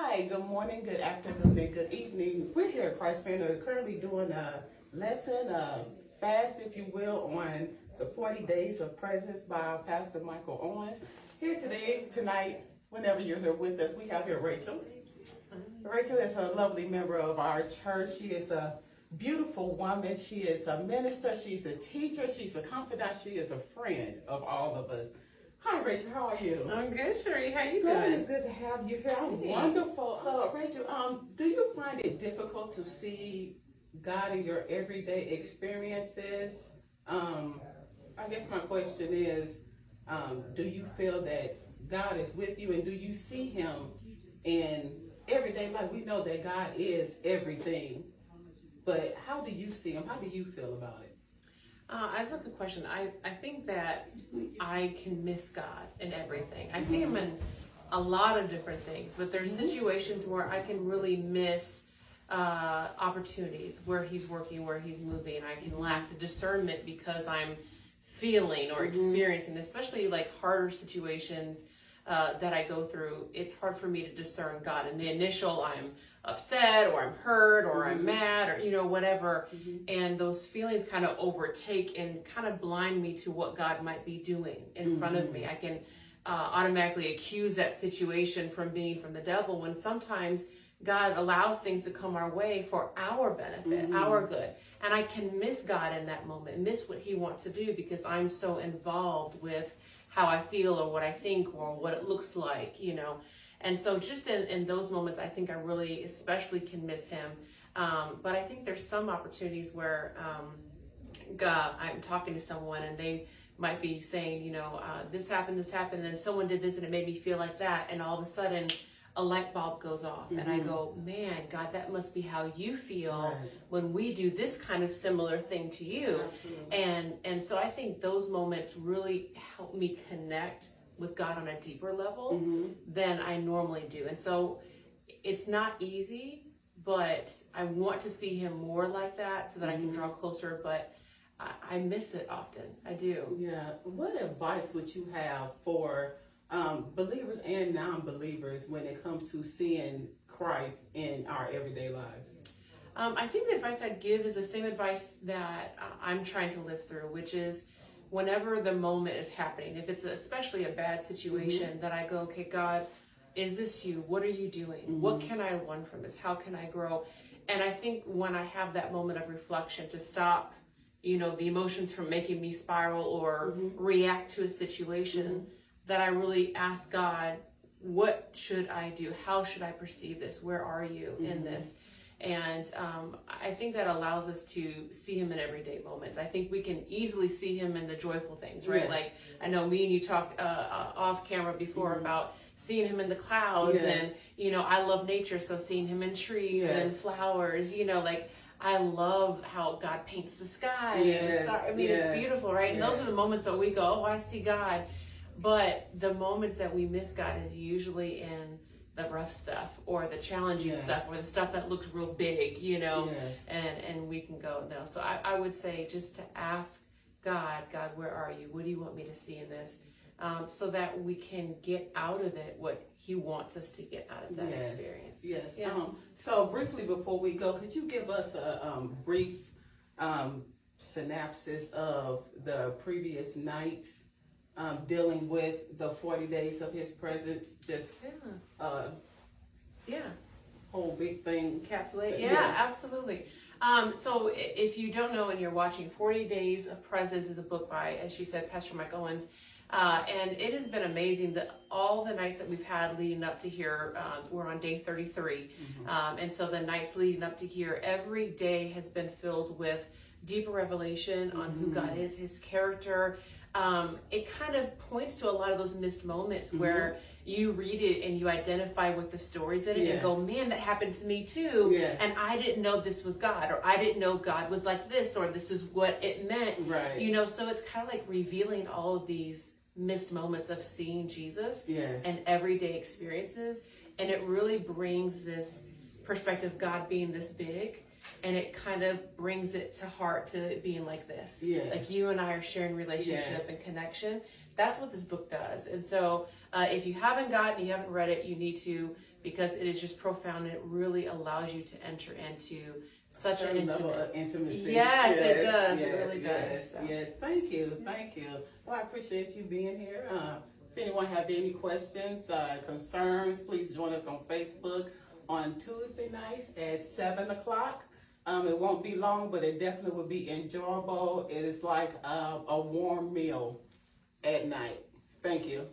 Hi, good morning, good afternoon, and good evening. We're here at Christ Banner currently doing a lesson, a fast, if you will, on the 40 Days of Presence by our Pastor Michael Owens. Here today, tonight, whenever you're here with us, we have here Rachel. Rachel is a lovely member of our church. She is a beautiful woman. She is a minister. She's a teacher. She's a confidant. She is a friend of all of us. Hi, Rachel. How are you? I'm good, Sheree. How you doing? It's good to have you here. I'm wonderful. So, Rachel, do you find it difficult to see God in your everyday experiences? I guess my question is, do you feel that God is with you, and do you see Him in everyday life? We know that God is everything, but how do you see Him? How do you feel about it? That's a good question. I think that I can miss God in everything. I see Him in a lot of different things, but there's situations where I can really miss opportunities where He's working, where He's moving. I can lack the discernment because I'm feeling or experiencing, especially like harder situations that I go through. It's hard for me to discern God. In the initial, I'm upset or I'm hurt or I'm mad or whatever, and those feelings kind of overtake and kind of blind me to what God might be doing in front of me. I can automatically accuse that situation from being from the devil, when sometimes God allows things to come our way for our benefit, our good, and I can miss God in that moment, miss what He wants to do because I'm so involved with how I feel or what I think or what it looks like, And so just in those moments, I think I really especially can miss Him. But I think there's some opportunities where God, I'm talking to someone and they might be saying, this happened, and someone did this and it made me feel like that. And all of a sudden a light bulb goes off and I go, man, God, that must be how you feel when we do this kind of similar thing to you. Absolutely. And so I think those moments really help me connect with God on a deeper level than I normally do. And so it's not easy, but I want to see Him more like that so that I can draw closer, but I miss it often. I do. Yeah. What advice would you have for believers and non-believers when it comes to seeing Christ in our everyday lives? I think the advice I'd give is the same advice that I'm trying to live through, which is whenever the moment is happening, if it's especially a bad situation, that I go, okay, God, is this you? What are you doing? What can I learn from this? How can I grow? And I think when I have that moment of reflection to stop, the emotions from making me spiral or react to a situation, that I really ask God, what should I do? How should I perceive this? Where are you in this? And I think that allows us to see Him in everyday moments. I think we can easily see Him in the joyful things, right? Yeah. Like I know me and you talked off camera before about seeing Him in the clouds, and I love nature, so seeing Him in trees and flowers. Like I love how God paints the sky and the star. I mean, it's beautiful, right? And those are the moments that we go, oh, I see God. But the moments that we miss God is usually in the rough stuff or the challenging stuff or the stuff that looks real big, and we can go, no. So I would say just to ask God, where are you? What do you want me to see in this? So that we can get out of it what He wants us to get out of that experience. Yes. Yeah. So briefly before we go, could you give us a brief synopsis of the previous nights dealing with the 40 days of His presence? Just whole big thing. Encapsulate. Absolutely. So if you don't know and you're watching, 40 Days of Presence is a book by, as she said, Pastor Mike Owens. And it has been amazing that all the nights that we've had leading up to here, we're on day 33. And so the nights leading up to here, every day has been filled with deeper revelation on who God is, His character. It kind of points to a lot of those missed moments where you read it and you identify with the stories in it and go, man, that happened to me too. And I didn't know this was God, or I didn't know God was like this, or this is what it meant. Right. So it's kind of like revealing all of these missed moments of seeing Jesus and everyday experiences. And it really brings this perspective of God being this big, and it kind of brings it to heart to being like this. Like you and I are sharing relationship and connection. That's what this book does. And so if you haven't gotten, you haven't read it, you need to because it is just profound and it really allows you to enter into such an level intimate of intimacy. Yes, it does. Yes, It really yes, does. So. yes. Thank you. Well, I appreciate you being here. If anyone have any questions, concerns, please join us on Facebook on Tuesday nights at 7 o'clock. It won't be long, but it definitely will be enjoyable. It is like a warm meal at night. Thank you.